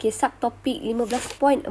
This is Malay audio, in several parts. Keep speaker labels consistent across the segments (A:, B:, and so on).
A: Okay, subtopik 15.4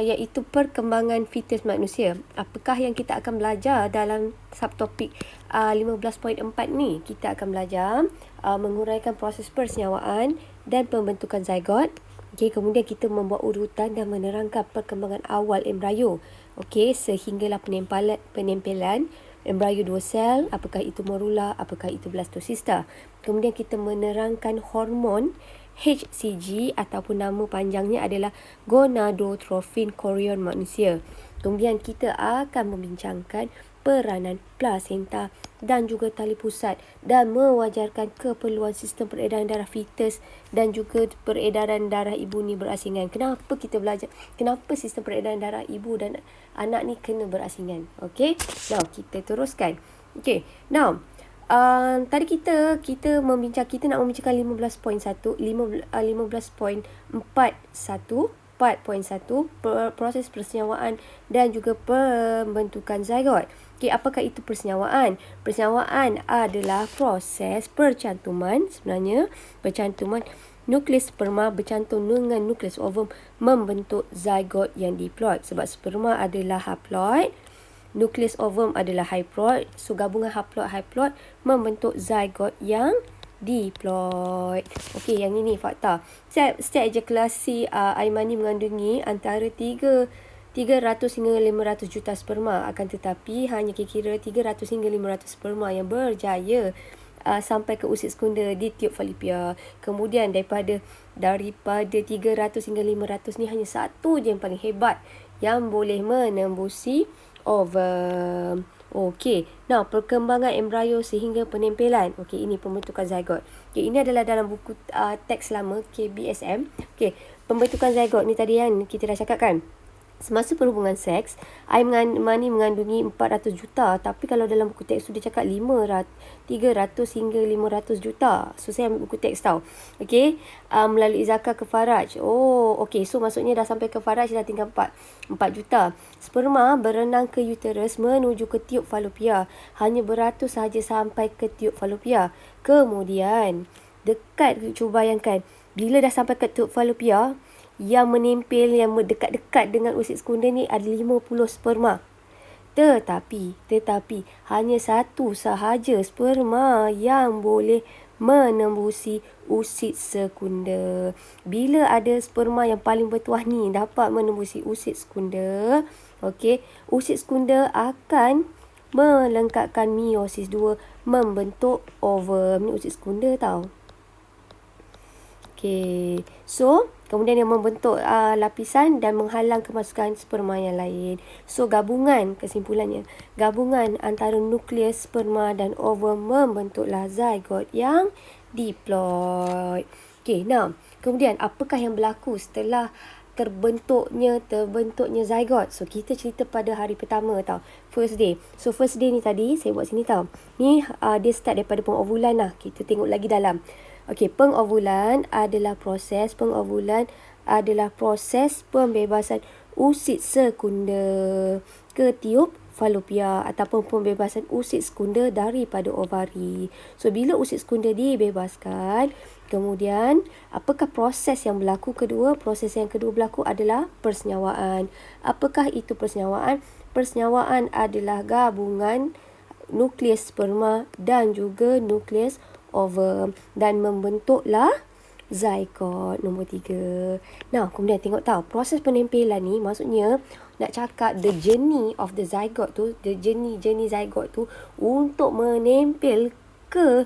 A: iaitu perkembangan fetus manusia. Apakah yang kita akan belajar dalam subtopik 15.4 ni? Kita akan belajar menguraikan proses persenyawaan dan pembentukan zygot. Okay, kemudian kita membuat urutan dan menerangkan perkembangan awal embrio. Okay, sehinggalah penempelan embrio 2 sel, apakah itu morula, apakah itu blastocista. Kemudian kita menerangkan hormon HCG ataupun nama panjangnya adalah gonadotrophin chorion manusia. Kemudian kita akan membincangkan peranan plasenta dan juga tali pusat dan mewajarkan keperluan sistem peredaran darah fetus dan juga peredaran darah ibu ni berasingan. Kenapa kita belajar? Kenapa sistem peredaran darah ibu dan anak ni kena berasingan? Okey. Now kita teruskan. Okey. Now tadi kita nak membincangkan 15.1, 4.1 proses persenyawaan dan juga pembentukan zygot. Okay, apakah itu persenyawaan? Persenyawaan adalah proses percantuman, sebenarnya percantuman nukleus sperma bercantum dengan nukleus ovum membentuk zygot yang diploid. Sebab sperma adalah haploid, nukleus ovum adalah haploid. So gabungan haploid membentuk zygot yang diploid. Okey, yang ini fakta. Setiap ejakulasi air mani mengandungi antara 300 hingga 500 juta sperma, akan tetapi hanya kira-kira 300 hingga 500 sperma yang berjaya sampai ke usit sekunder di tiub falopia. Kemudian daripada 300 hingga 500 ni hanya satu je yang paling hebat yang boleh menembusi ovum. Okey. Now, perkembangan embrio sehingga penempelan. Okey, ini pembentukan zygot. Okey, ini adalah dalam buku teks lama KBSM. Okey, pembentukan zygot ni tadi yang kita dah cakap kan. Semasa perhubungan seks, air mani mengandungi 400 juta. Tapi kalau dalam buku teks tu dia cakap 300 hingga 500 juta. So, saya ambil buku teks tau. Okey, melalui zakar ke faraj. Oh, okey. So, maksudnya dah sampai ke faraj dah tinggal 4 juta. Sperma berenang ke uterus menuju ke tiub falopia. Hanya beratus sahaja sampai ke tiub falopia. Kemudian, cuba bayangkan. Bila dah sampai ke tiub falopia, yang menempel, yang dekat-dekat dengan usit sekunder ni ada 50 sperma. Tetapi hanya satu sahaja sperma yang boleh menembusi usit sekunder. Bila ada sperma yang paling bertuah ni dapat menembusi usit sekunder, okey, usit sekunder akan melengkapkan meiosis 2 membentuk ovum. Ni usit sekunder tau. Okey, so kemudian dia membentuk lapisan dan menghalang kemasukan sperma yang lain. So kesimpulannya, gabungan antara nukleus sperma dan ovum membentuklah zygot yang diploid. Okey, now kemudian apakah yang berlaku setelah terbentuknya zygot? So kita cerita pada hari pertama tau, first day. So first day ni tadi saya buat sini tau. Ni dia start daripada pengovulan lah. Kita tengok lagi dalam. Okey, pengovulan adalah proses pembebasan usit sekunder ke tiub falopia ataupun pembebasan usit sekunder daripada ovari. So bila usit sekunder dibebaskan, kemudian apakah proses yang berlaku kedua? Proses yang kedua berlaku adalah persenyawaan. Apakah itu persenyawaan? Persenyawaan adalah gabungan nukleus sperma dan juga nukleus ovum dan membentuklah zygot nombor 3. Nah, kemudian tengok tau, proses penempelan ni maksudnya nak cakap the journey of the zygot tu, the journey zygot tu untuk menempel ke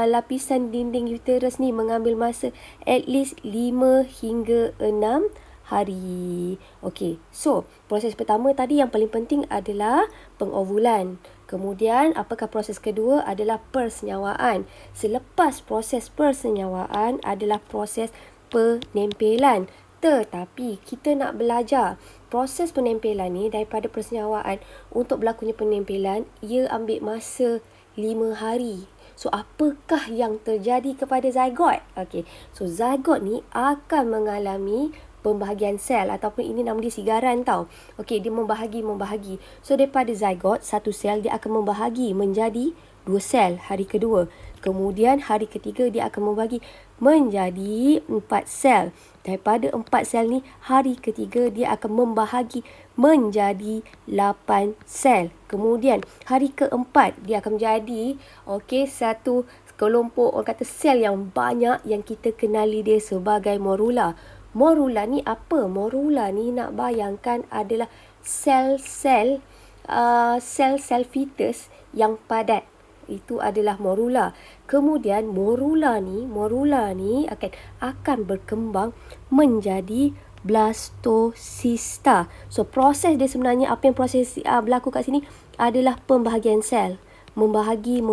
A: lapisan dinding uterus ni mengambil masa at least 5 hingga 6 hari. Okey, so proses pertama tadi yang paling penting adalah pengovulan. Kemudian apakah proses kedua? Adalah persenyawaan. Selepas proses persenyawaan adalah proses penempelan. Tetapi kita nak belajar proses penempelan ni daripada persenyawaan. Untuk berlakunya penempelan, ia ambil masa 5 hari. So, apakah yang terjadi kepada zygot? Okey, so zygot ni akan mengalami pembahagian sel ataupun ini nama dia sigaran tau. Okey, dia membahagi. So, daripada zygot, satu sel dia akan membahagi menjadi 2 sel hari kedua. Kemudian hari ketiga dia akan membahagi menjadi 4 sel. Daripada 4 sel ni, hari ketiga dia akan membahagi menjadi 8 sel. Kemudian hari keempat dia akan menjadi satu kelompok orang kata sel yang banyak yang kita kenali dia sebagai morula. Morula ni apa? Morula ni nak bayangkan adalah sel-sel fetus yang padat. Itu adalah morula. Kemudian morula ni akan berkembang menjadi blastocista. So proses dia sebenarnya, apa yang proses berlaku kat sini adalah pembahagian sel. Membahagi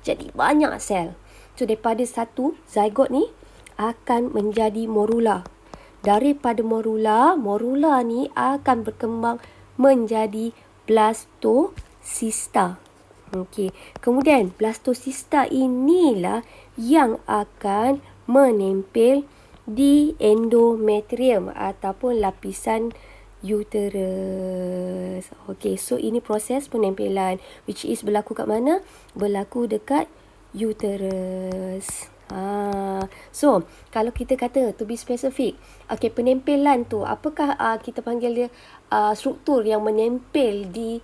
A: jadi banyak sel. So daripada satu zygote ni akan menjadi morula. Daripada morula ni akan berkembang menjadi blastocista. Okey. Kemudian blastocista inilah yang akan menempel di endometrium ataupun lapisan uterus. Okey, so ini proses penempelan which is berlaku kat mana? Berlaku dekat uterus. So, kalau kita kata to be specific, penempelan tu apakah kita panggil dia struktur yang menempel di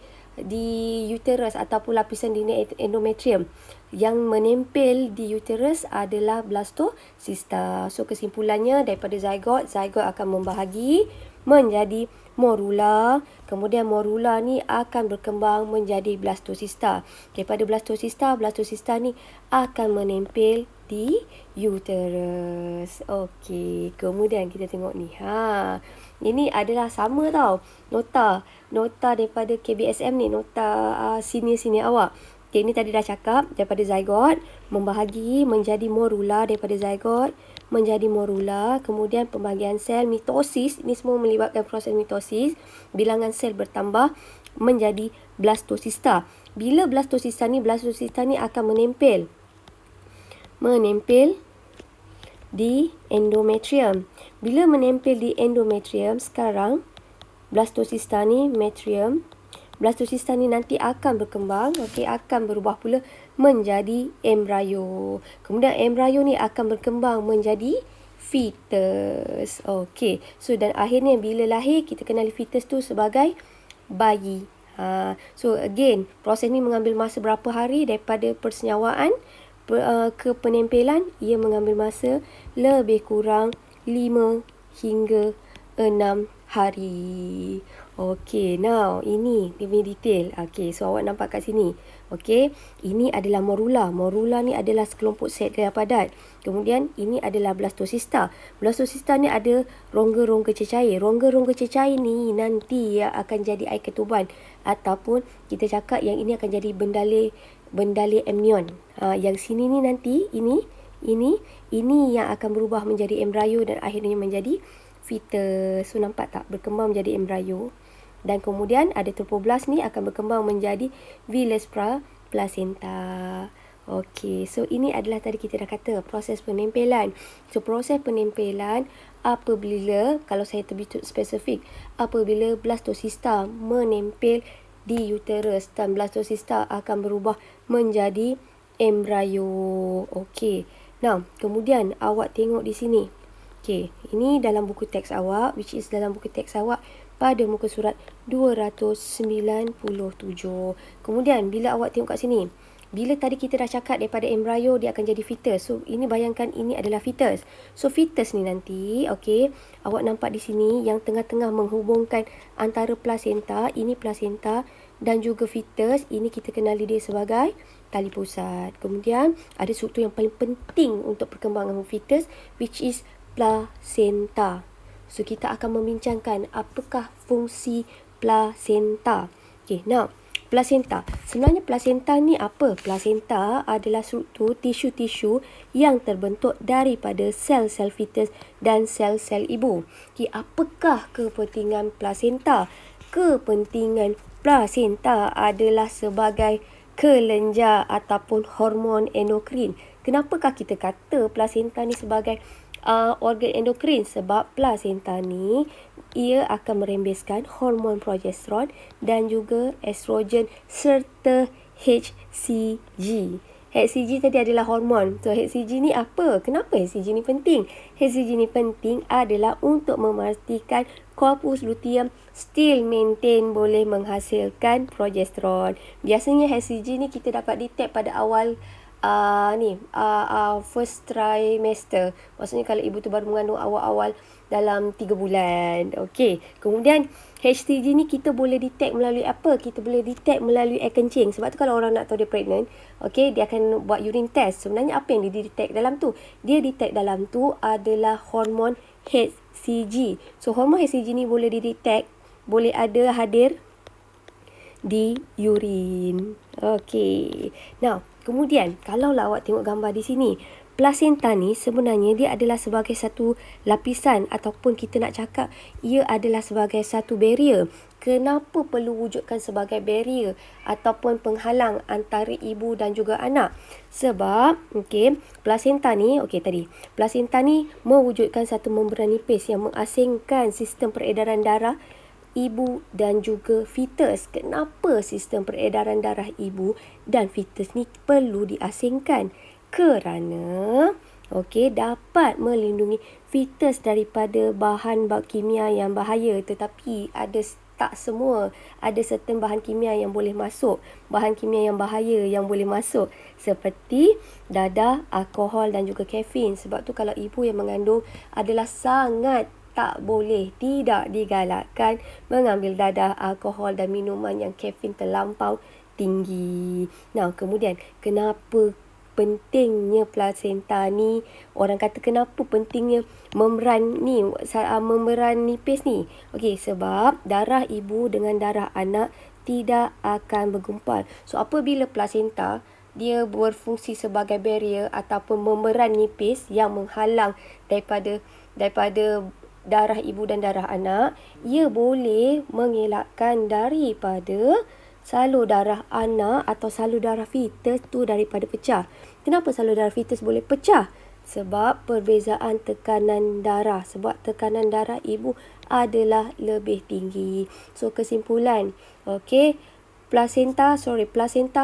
A: uterus ataupun lapisan dinding endometrium. Yang menempel di uterus adalah blastocista. So kesimpulannya, daripada zygote akan membahagi menjadi morula. Kemudian morula ni akan berkembang menjadi blastocista. Daripada blastocista ni akan menempel di uterus. Okey, kemudian kita tengok ni. Ini adalah sama tau. Nota daripada KBSM ni, nota senior awak. Okay, ini tadi dah cakap daripada zygote membahagi menjadi morula, daripada zygote menjadi morula, kemudian pembahagian sel, mitosis, ini semua melibatkan proses mitosis, bilangan sel bertambah menjadi blastocista. Bila blastocista ni akan menempel di endometrium. Bila menempel di endometrium, sekarang blastocista ni metrium. Blastocista ni nanti akan berkembang, akan berubah pula menjadi embrio. Kemudian embrio ni akan berkembang menjadi fetus. So dan akhirnya bila lahir, kita kenali fetus tu sebagai bayi. So again, proses ni mengambil masa berapa hari daripada persenyawaan ke penempelan? Ia mengambil masa lebih kurang 5 hingga 6 hari. Okey, now ini lebih detail. Okey, so awak nampak kat sini. Okey, ini adalah morula. Morula ni adalah sekelompok sel yang padat. Kemudian ini adalah blastocista. Blastocista ni ada rongga-rongga cecair. Rongga-rongga cecair ni nanti akan jadi air ketuban, ataupun kita cakap yang ini akan jadi bendalir amnion. Yang sini ni nanti ini yang akan berubah menjadi embrio dan akhirnya menjadi fetus. So nampak tak, berkembang menjadi embrio. Dan kemudian ada tropoblas ni akan berkembang menjadi villus placenta. Okey, so ini adalah tadi kita dah kata proses penempelan. So proses penempelan apabila, kalau saya lebih spesifik, apabila blastocista menempel di uterus dan blastocista akan berubah menjadi embrio. Okey. Now, kemudian awak tengok di sini. Okey, ini dalam buku teks awak, which is dalam buku teks awak pada muka surat 297. Kemudian bila awak tengok kat sini, bila tadi kita dah cakap daripada embrio dia akan jadi fetus. So ini bayangkan ini adalah fetus. So fetus ni nanti, awak nampak di sini yang tengah-tengah menghubungkan antara placenta, ini placenta, dan juga fetus, ini kita kenali dia sebagai tali pusat. Kemudian ada struktur yang paling penting untuk perkembangan fetus, which is placenta. So kita akan membincangkan apakah fungsi placenta. Now placenta. Sebenarnya placenta ni apa? Placenta adalah struktur tisu-tisu yang terbentuk daripada sel-sel fetus dan sel-sel ibu. Apakah kepentingan placenta? Kepentingan placenta adalah sebagai kelenjar ataupun hormon endokrin. Kenapakah kita kata placenta ni sebagai organ endokrin? Sebab placenta ni ia akan merembeskan hormon progesteron dan juga estrogen serta HCG. HCG tadi adalah hormon. So, HCG ni apa? Kenapa HCG ni penting? HCG ni penting adalah untuk memastikan corpus luteum still maintain boleh menghasilkan progesteron. Biasanya HCG ni kita dapat detect pada awal first trimester. Maksudnya kalau ibu tu baru mengandung awal-awal dalam 3 bulan. Okey. Kemudian HCG ni kita boleh detect melalui apa? Kita boleh detect melalui air kencing. Sebab tu kalau orang nak tahu dia pregnant, okey, dia akan buat urine test. Sebenarnya apa yang dia detect dalam tu? Dia detect dalam tu adalah hormon HCG. So hormon HCG ni boleh didetect, boleh ada hadir di urin. Okey. Now, kemudian kalaulah awak tengok gambar di sini, plasenta ni sebenarnya dia adalah sebagai satu lapisan ataupun kita nak cakap ia adalah sebagai satu barrier. Kenapa perlu wujudkan sebagai barrier ataupun penghalang antara ibu dan juga anak? Sebab plasenta ni plasenta ni mewujudkan satu membran nipis yang mengasingkan sistem peredaran darah ibu dan juga fetus. Kenapa sistem peredaran darah ibu dan fetus ni perlu diasingkan? Kerana dapat melindungi fetus daripada bahan kimia yang bahaya, tetapi tak semua, ada certain bahan kimia yang boleh masuk, bahan kimia yang bahaya yang boleh masuk, seperti dadah, alkohol dan juga kafein. Sebab tu kalau ibu yang mengandung adalah sangat tidak digalakkan mengambil dadah, alkohol dan minuman yang kafein terlampau tinggi. Nah, kemudian kenapa pentingnya plasenta ni? Orang kata kenapa pentingnya membran nipis ni? Okey, sebab darah ibu dengan darah anak tidak akan bergumpal. So apabila plasenta dia berfungsi sebagai barrier ataupun membran nipis yang menghalang daripada darah ibu dan darah anak, ia boleh mengelakkan daripada salur darah anak atau salur darah fetus tu daripada pecah. Kenapa salur darah fetus boleh pecah? Sebab perbezaan tekanan darah. Sebab tekanan darah ibu adalah lebih tinggi. So kesimpulan, Plasenta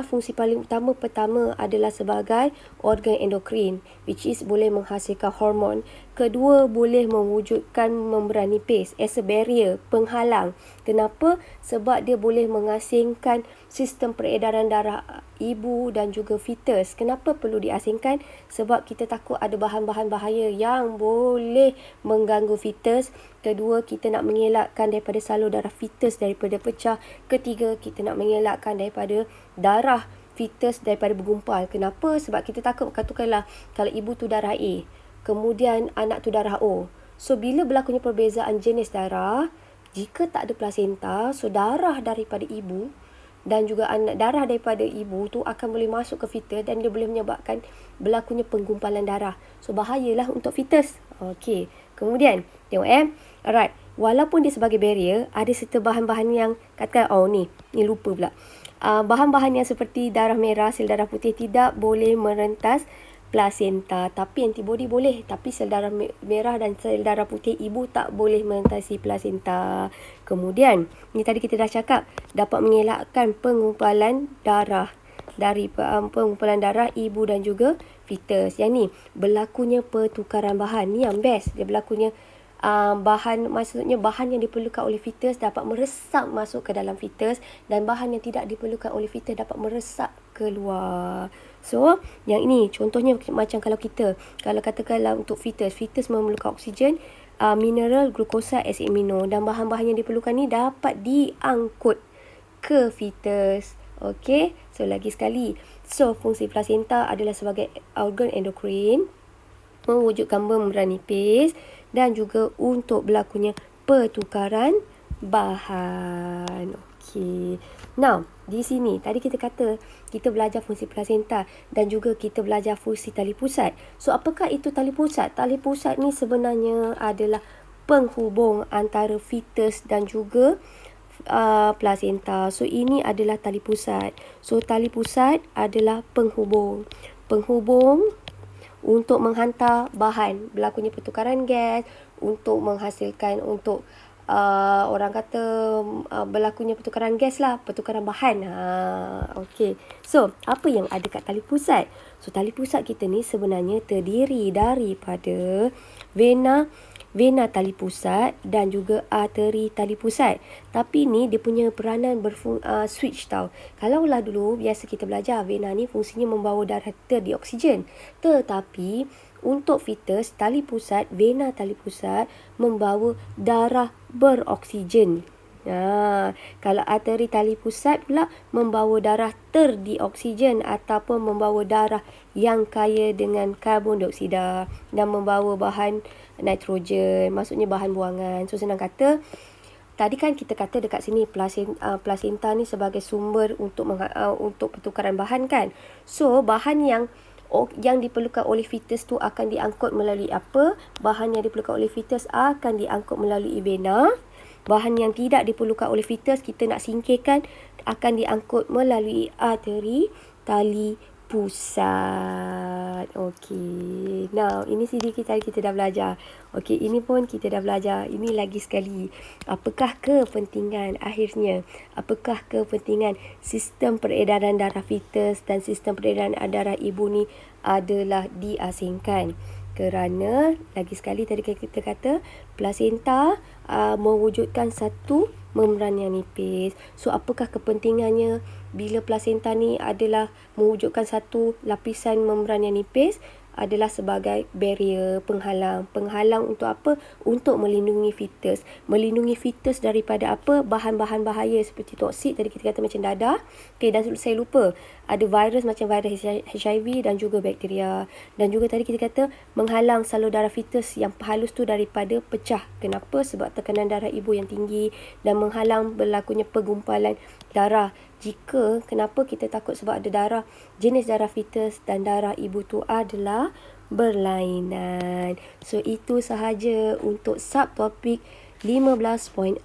A: fungsi paling utama pertama adalah sebagai organ endokrin, which is boleh menghasilkan hormon. Kedua, boleh mewujudkan membran nipis as a barrier, penghalang. Kenapa? Sebab dia boleh mengasingkan sistem peredaran darah ibu dan juga fetus. Kenapa perlu diasingkan? Sebab kita takut ada bahan-bahan bahaya yang boleh mengganggu fetus. Kedua, kita nak mengelakkan daripada salur darah fetus daripada pecah. Ketiga, kita nak mengelakkan daripada darah fetus daripada bergumpal. Kenapa? Sebab kita takut, katakanlah kalau ibu tu darah A, kemudian anak tu darah O. So bila berlakunya perbezaan jenis darah, jika tak ada plasenta, so darah daripada ibu dan juga darah daripada ibu tu akan boleh masuk ke fetus dan dia boleh menyebabkan berlakunya penggumpalan darah. So bahayalah untuk fetus. Okey. Kemudian tengok alright, walaupun dia sebagai barrier, ada serta bahan-bahan yang katakan ni lupa pula. Bahan-bahan yang seperti darah merah, sel darah putih tidak boleh merentas plasenta, tapi antibody boleh. Tapi sel darah merah dan sel darah putih ibu tak boleh merentasi plasenta. Kemudian, ni tadi kita dah cakap, dapat mengelakkan pengumpulan darah pengumpulan darah ibu dan juga fetus. Yang ni berlakunya pertukaran bahan. Ni yang best. Dia berlakunya maksudnya bahan yang diperlukan oleh fetus dapat meresap masuk ke dalam fetus dan bahan yang tidak diperlukan oleh fetus dapat meresap keluar. So, yang ini contohnya macam kalau katakanlah untuk fetus memerlukan oksigen, mineral, glukosa, asid amino dan bahan-bahan yang diperlukan ni dapat diangkut ke fetus. Okey, so lagi sekali. So, fungsi plasenta adalah sebagai organ endokrin, mewujudkan membran nipis dan juga untuk berlakunya pertukaran bahan. Okey. Now, di sini tadi kita kata kita belajar fungsi plasenta dan juga kita belajar fungsi tali pusat. So, apakah itu tali pusat? Tali pusat ni sebenarnya adalah penghubung antara fetus dan juga plasenta. So, ini adalah tali pusat. So, tali pusat adalah penghubung untuk menghantar bahan, berlakunya pertukaran gas, untuk menghasilkan orang kata berlakunya pertukaran gas lah, pertukaran bahan. Okey. So, apa yang ada kat tali pusat? So, tali pusat kita ni sebenarnya terdiri daripada vena tali pusat dan juga arteri tali pusat. Tapi ni dia punya peranan switch tau. Kalaulah dulu biasa kita belajar vena ni fungsinya membawa darah terdioksigen. Tetapi untuk fetus, vena tali pusat membawa darah beroksigen. Kalau arteri tali pusat pula membawa darah terdioksigen ataupun membawa darah yang kaya dengan karbon dioksida dan membawa bahan nitrogen, maksudnya bahan buangan. So senang kata, tadi kan kita kata dekat sini plasenta ni sebagai sumber untuk pertukaran bahan kan. So bahan yang diperlukan oleh fetus tu akan diangkut melalui apa? Bahan yang diperlukan oleh fetus akan diangkut melalui vena. Bahan yang tidak diperlukan oleh fetus, kita nak singkirkan, akan diangkut melalui arteri tali pusat. Okey. Now, ini sedikit tadi kita dah belajar. Okey, ini pun kita dah belajar. Ini lagi sekali. Apakah kepentingan akhirnya? Apakah kepentingan sistem peredaran darah fetus dan sistem peredaran darah ibu ni adalah diasingkan? Kerana, lagi sekali tadi kita kata, plasenta mewujudkan satu membran yang nipis. So, apakah kepentingannya bila plasenta ni adalah mewujudkan satu lapisan membran yang nipis? Adalah sebagai barrier, penghalang untuk apa? Untuk melindungi fetus. Melindungi fetus daripada apa? Bahan-bahan bahaya seperti toksik, tadi kita kata macam dadah. Okay, dan saya lupa, ada virus macam virus HIV dan juga bakteria. Dan juga tadi kita kata menghalang salur darah fetus yang halus tu daripada pecah. Kenapa? Sebab tekanan darah ibu yang tinggi dan menghalang berlakunya pergumpalan darah. Kenapa kita takut? Sebab ada jenis darah fetus dan darah ibu tu adalah berlainan. So, itu sahaja untuk subtopik 15.4.